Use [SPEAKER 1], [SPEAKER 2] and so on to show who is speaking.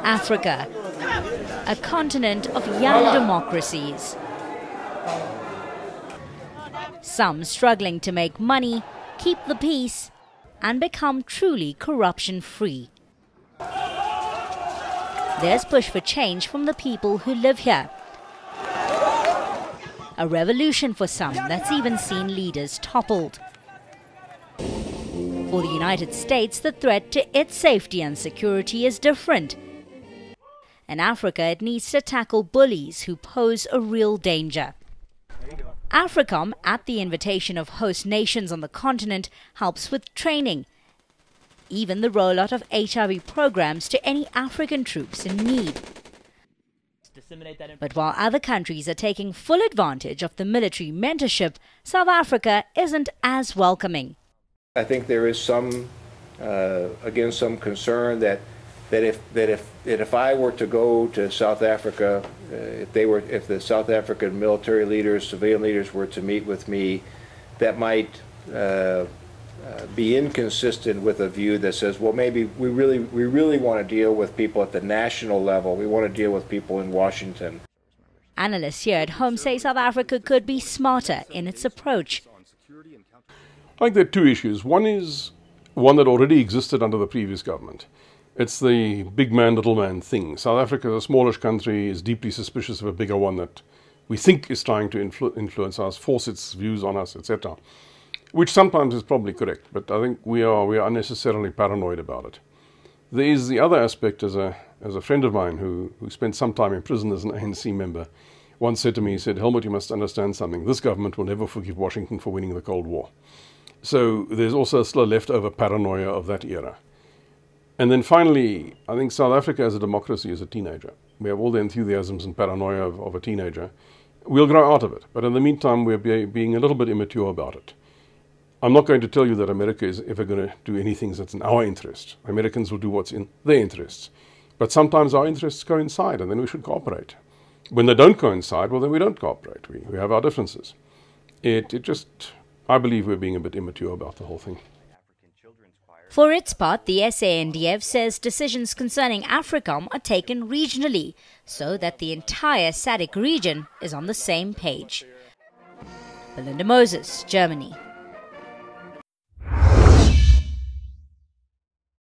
[SPEAKER 1] Africa, a continent of young democracies. Some struggling to make money, keep the peace, and become truly corruption-free. There's push for change from the people who live here. A revolution for some that's even seen leaders toppled. For the United States, the threat to its safety and security is different. In Africa, it needs to tackle bullies who pose a real danger. Africom, at the invitation of host nations on the continent, helps with training, even the rollout of HIV programs to any African troops in need. But while other countries are taking full advantage of the military mentorship, South Africa isn't as welcoming.
[SPEAKER 2] I think there is some concern that if I were to go to South Africa, if the South African military leaders, civilian leaders were to meet with me, that might be inconsistent with a view that says, well, maybe we really want to deal with people at the national level. We want to deal with people in Washington.
[SPEAKER 1] Analysts here at home say South Africa could be smarter in its approach.
[SPEAKER 3] I think there are two issues. One is one that already existed under the previous government. It's the big man, little man thing. South Africa, a smallish country, is deeply suspicious of a bigger one that we think is trying to influence us, force its views on us, etc. Which sometimes is probably correct, but I think we are unnecessarily paranoid about it. There is the other aspect, as a friend of mine who spent some time in prison as an ANC member, once said to me, he said, "Helmut, you must understand something. This government will never forgive Washington for winning the Cold War." So there's also still a leftover paranoia of that era. And then finally, I think South Africa as a democracy is a teenager. We have all the enthusiasms and paranoia of a teenager. We'll grow out of it, but in the meantime, we're being a little bit immature about it. I'm not going to tell you that America is ever going to do anything that's in our interest. Americans will do what's in their interests. But sometimes our interests coincide, and then we should cooperate. When they don't coincide, well, then we don't cooperate. We have our differences. I believe we're being a bit immature about the whole thing.
[SPEAKER 1] For its part, the SANDF says decisions concerning Africom are taken regionally, so that the entire SADC region is on the same page. Belinda Moses, Germany.